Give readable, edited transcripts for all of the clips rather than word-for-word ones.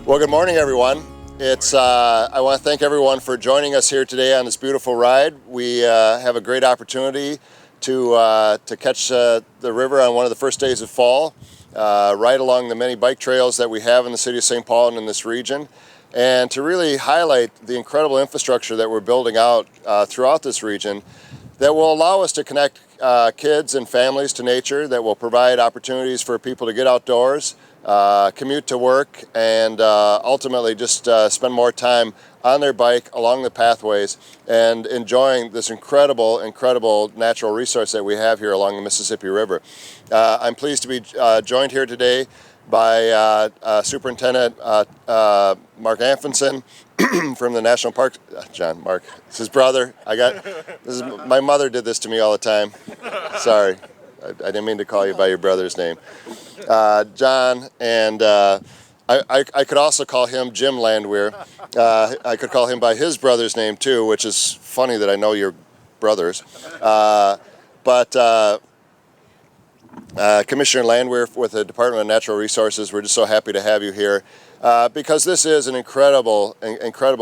Well, good morning, everyone. I want to thank everyone for joining us here today on this beautiful ride. We have a great opportunity to catch the river on one of the first days of fall, right along the many bike trails that we have in the city of St. Paul and in this region, and to really highlight the incredible infrastructure that we're building out throughout this region that will allow us to connect kids and families to nature, that will provide opportunities for people to get outdoors, commute to work, and ultimately just spend more time on their bike along the pathways and enjoying this incredible natural resource that we have here along the Mississippi River. I'm pleased to be joined here today by Superintendent Mark Anfinson from the National Park. Mark, it's his brother. My mother did this to me all the time. Sorry, I didn't mean to call you by your brother's name. John, and I could also call him Jim Landwehr. I could call him by his brother's name too, which is funny that I know your brothers. Commissioner Landwehr with the Department of Natural Resources, we're just so happy to have you here because this is an incredible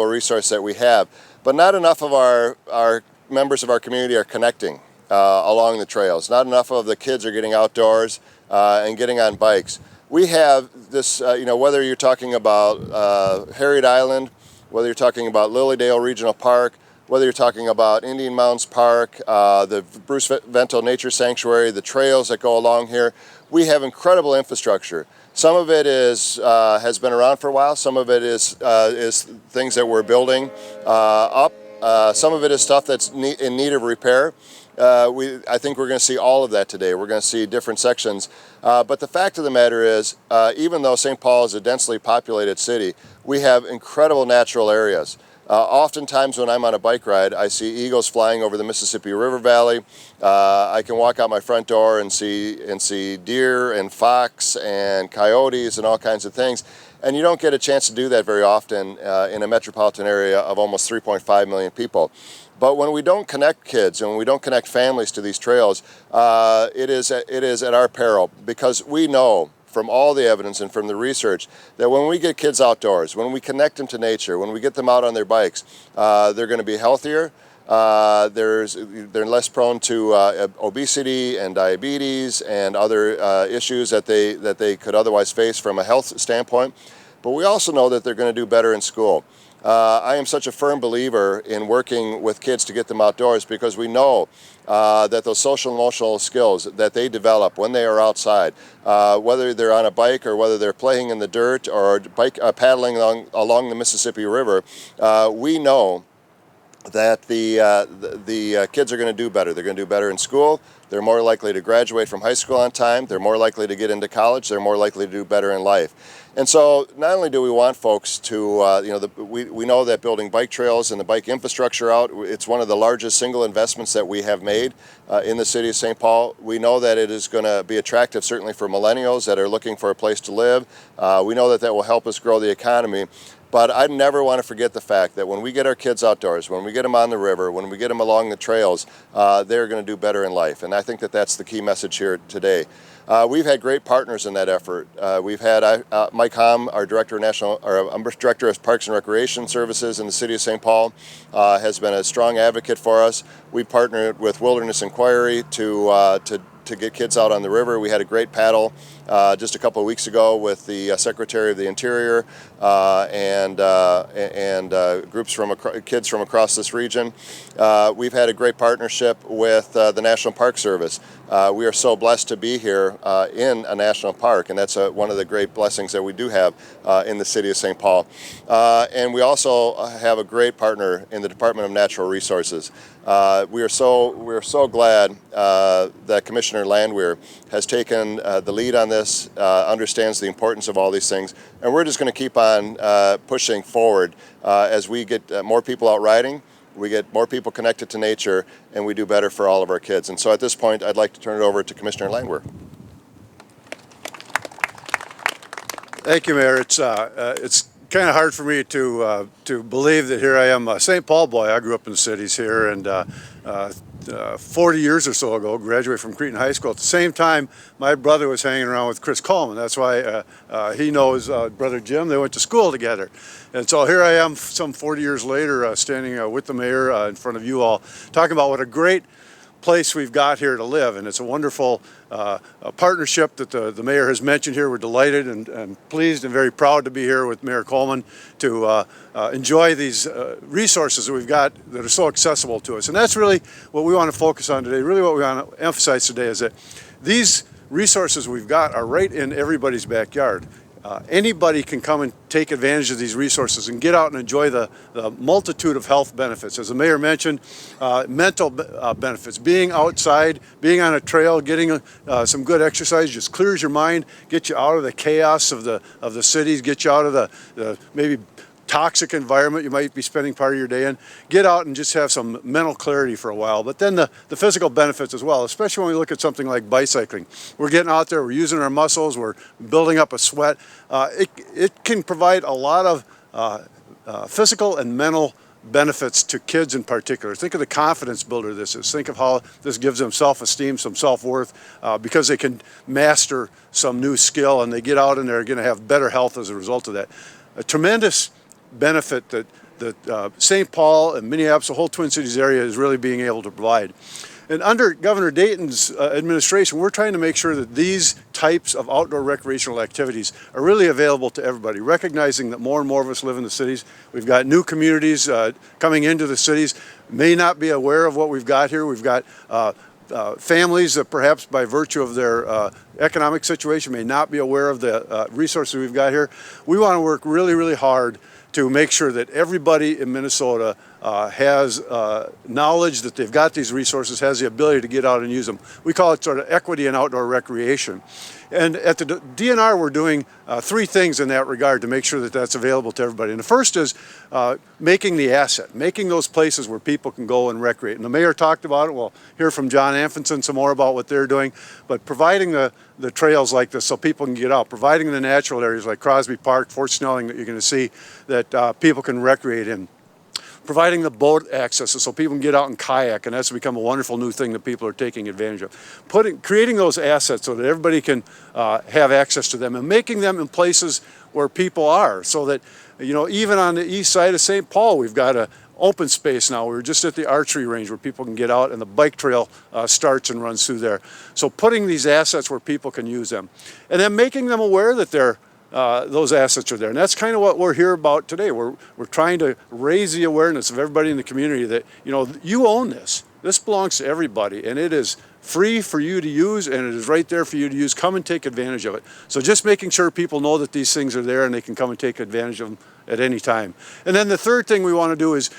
resource that we have. But not enough of our members of our community are connecting along the trails. Not enough of the kids are getting outdoors and getting on bikes. We have this, whether you're talking about Harriet Island, whether you're talking about Lilydale Regional Park, whether you're talking about Indian Mounds Park, the Bruce Vento Nature Sanctuary, the trails that go along here, we have incredible infrastructure. Some of it has been around for a while. Some of it is things that we're building up. Some of it is stuff that's in need of repair. I think we're going to see all of that today. We're going to see different sections. But the fact of the matter is, even though St. Paul is a densely populated city, we have incredible natural areas. Oftentimes when I'm on a bike ride, I see eagles flying over the Mississippi River Valley. I can walk out my front door and see deer and fox and coyotes and all kinds of things. And you don't get a chance to do that very often in a metropolitan area of almost 3.5 million people. But when we don't connect kids and when we don't connect families to these trails, it is at our peril, because we know from all the evidence and from the research that when we get kids outdoors, when we connect them to nature, when we get them out on their bikes, they're going to be healthier. They're less prone to obesity and diabetes and other issues that they could otherwise face from a health standpoint. But we also know that they're going to do better in school. I am such a firm believer in working with kids to get them outdoors, because we know that those social and emotional skills that they develop when they are outside, whether they're on a bike or whether they're playing in the dirt or paddling along the Mississippi River, we know that the kids are going to do better. They're going to do better in school. They're more likely to graduate from high school on time. They're more likely to get into college. They're more likely to do better in life. And so not only do we want folks to, we know that building bike trails and the bike infrastructure out, it's one of the largest single investments that we have made in the city of St. Paul. We know that it is going to be attractive certainly for millennials that are looking for a place to live. We know that will help us grow the economy. But I never want to forget the fact that when we get our kids outdoors, when we get them on the river, when we get them along the trails, they're going to do better in life. And I think that that's the key message here today. We've had great partners in that effort. We've had Mike Hom, our Director of Parks and Recreation Services in the City of St. Paul, has been a strong advocate for us. We partnered with Wilderness Inquiry to get kids out on the river. We had a great paddle just a couple of weeks ago with the Secretary of the Interior and groups from kids from across this region. We've had a great partnership with the National Park Service. We are so blessed to be here in a national park, and that's one of the great blessings that we do have in the city of St. Paul. And we also have a great partner in the Department of Natural Resources. We are so glad that Commissioner Landwehr has taken the lead on this, understands the importance of all these things, and we're just going to keep on pushing forward as we get more people out riding, we get more people connected to nature, and we do better for all of our kids. And so at this point, I'd like to turn it over to Commissioner Landwehr. Thank you, Mayor. It's kind of hard for me to believe that here I am, a St. Paul boy. I grew up in the cities here, and 40 years or so ago, graduated from Cretan High School. At the same time, my brother was hanging around with Chris Coleman. That's why he knows Brother Jim. They went to school together. And so here I am some 40 years later, standing with the mayor in front of you all, talking about what a great place we've got here to live, and it's a wonderful partnership that the mayor has mentioned here. We're delighted and pleased and very proud to be here with Mayor Coleman to enjoy these resources that we've got that are so accessible to us. And that's really what we want to focus on today. Really what we want to emphasize today is that these resources we've got are right in everybody's backyard. Anybody can come and take advantage of these resources and get out and enjoy the multitude of health benefits. As the mayor mentioned, mental benefits, being outside, being on a trail, getting some good exercise just clears your mind, gets you out of the chaos of the cities, gets you out of the maybe toxic environment you might be spending part of your day in. Get out and just have some mental clarity for a while. But then the physical benefits as well, especially when we look at something like bicycling. We're getting out there, we're using our muscles, we're building up a sweat. It can provide a lot of physical and mental benefits to kids in particular. Think of the confidence builder this is. Think of how this gives them self-esteem, some self-worth, because they can master some new skill and they get out and they're going to have better health as a result of that. A tremendous benefit that St. Paul and Minneapolis, the whole Twin Cities area is really being able to provide. And under Governor Dayton's administration, we're trying to make sure that these types of outdoor recreational activities are really available to everybody, recognizing that more and more of us live in the cities. We've got new communities coming into the cities, may not be aware of what we've got here. We've got families that perhaps by virtue of their economic situation may not be aware of the resources we've got here. We want to work really, really hard to make sure that everybody in Minnesota has knowledge that they've got these resources, has the ability to get out and use them. We call it sort of equity in outdoor recreation. And at the DNR, we're doing three things in that regard to make sure that that's available to everybody. And the first is making the asset, making those places where people can go and recreate. And the mayor talked about it. We'll hear from John Anfinson some more about what they're doing. But providing the trails like this so people can get out, providing the natural areas like Crosby Park, Fort Snelling that you're going to see that people can recreate in. Providing the boat access so people can get out and kayak, and that's become a wonderful new thing that people are taking advantage of. Creating those assets so that everybody can have access to them and making them in places where people are so that, you know, even on the east side of St. Paul, we've got an open space now. We were just at the archery range where people can get out and the bike trail starts and runs through there. So putting these assets where people can use them and then making them aware that those assets are there. And that's kind of what we're here about today. We're trying to raise the awareness of everybody in the community that, you know, you own this. This belongs to everybody, and it is free for you to use, and it is right there for you to use. Come and take advantage of it. So just making sure people know that these things are there and they can come and take advantage of them at any time. And then the third thing we want to do is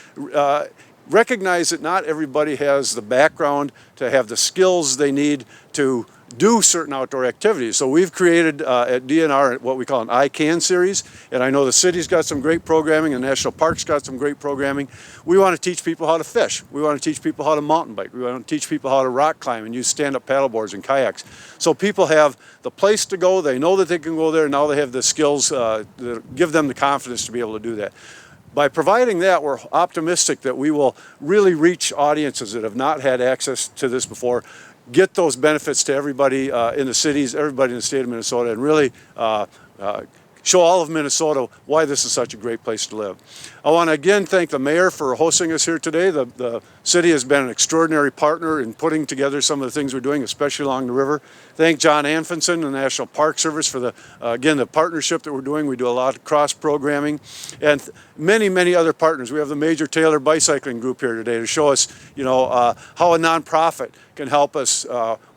recognize that not everybody has the background to have the skills they need to do certain outdoor activities. So we've created at DNR what we call an I Can series, and I know the city's got some great programming and National Park's got some great programming. We want to teach people how to fish. We want to teach people how to mountain bike. We want to teach people how to rock climb and use stand-up paddleboards and kayaks. So people have the place to go, they know that they can go there, and now they have the skills that give them the confidence to be able to do that. By providing that, we're optimistic that we will really reach audiences that have not had access to this before, get those benefits to everybody in the cities, everybody in the state of Minnesota, and really show all of Minnesota why this is such a great place to live. I want to again thank the mayor for hosting us here today. The city has been an extraordinary partner in putting together some of the things we're doing, especially along the river. Thank John Anfinson and the National Park Service for again, the partnership that we're doing. We do a lot of cross-programming, and many, many other partners. We have the Major Taylor Bicycling Group here today to show us, you know, how a nonprofit can help us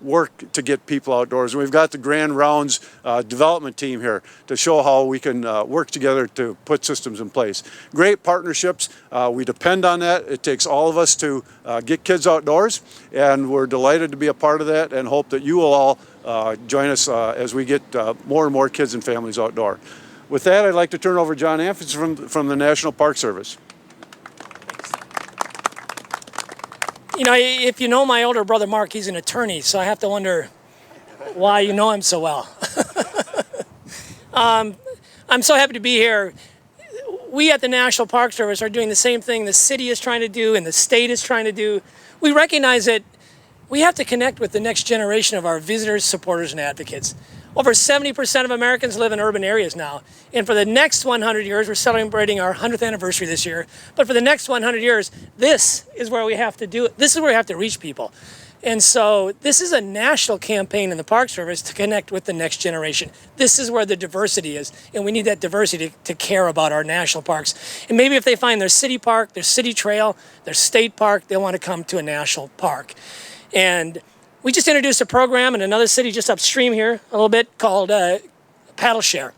work to get people outdoors. And we've got the Grand Rounds development team here to show how we can work together to put systems in place. Great partnerships. We depend on that. It takes all of us to get kids outdoors, and we're delighted to be a part of that and hope that you will all join us as we get more and more kids and families outdoor. With that, I'd like to turn over to John Anfinson from the National Park Service. You know, if you know my older brother Mark, he's an attorney, so I have to wonder why you know him so well. I'm so happy to be here. we at the National Park Service are doing the same thing the city is trying to do and the state is trying to do. We recognize that we have to connect with the next generation of our visitors, supporters, and advocates. Over 70% of Americans live in urban areas now. And for the next 100 years, we're celebrating our 100th anniversary this year. But for the next 100 years, this is where we have to do it. This is where we have to reach people. And so this is a national campaign in the Park Service to connect with the next generation. This is where the diversity is, and we need that diversity to care about our national parks. And maybe if they find their city park, their city trail, their state park, they want to come to a national park. And we just introduced a program in another city just upstream here a little bit called Paddle Share,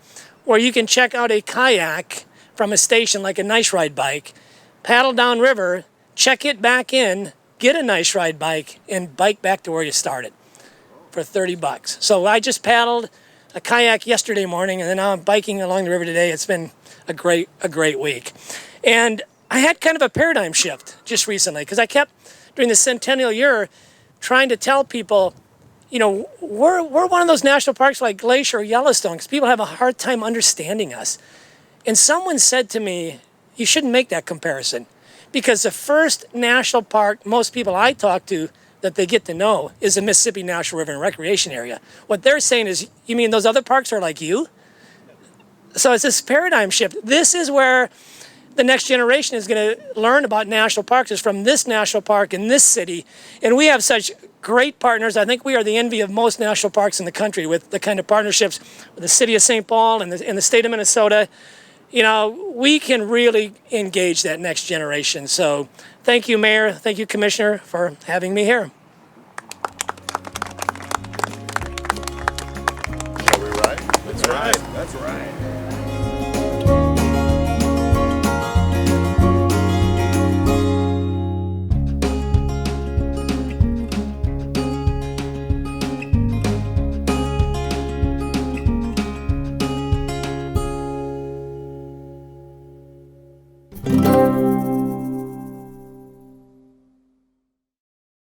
where you can check out a kayak from a station like a nice ride bike, paddle downriver, check it back in, get a nice ride bike, and bike back to where you started for $30. So I just paddled a kayak yesterday morning, and then now I'm biking along the river today. It's been a great week. And I had kind of a paradigm shift just recently, because I kept, during the centennial year, trying to tell people, you know, we're one of those national parks like Glacier or Yellowstone, because people have a hard time understanding us. And someone said to me, you shouldn't make that comparison, because the first national park most people I talk to that they get to know is the Mississippi National River and Recreation Area. What they're saying is, you mean those other parks are like you? So it's this paradigm shift. This is where the next generation is going to learn about national parks, is from this national park in this city. And we have such great partners. I think we are the envy of most national parks in the country, with the kind of partnerships with the city of St. Paul and the state of Minnesota. You know, we can really engage that next generation. So thank you, Mayor. Thank you, Commissioner, for having me here.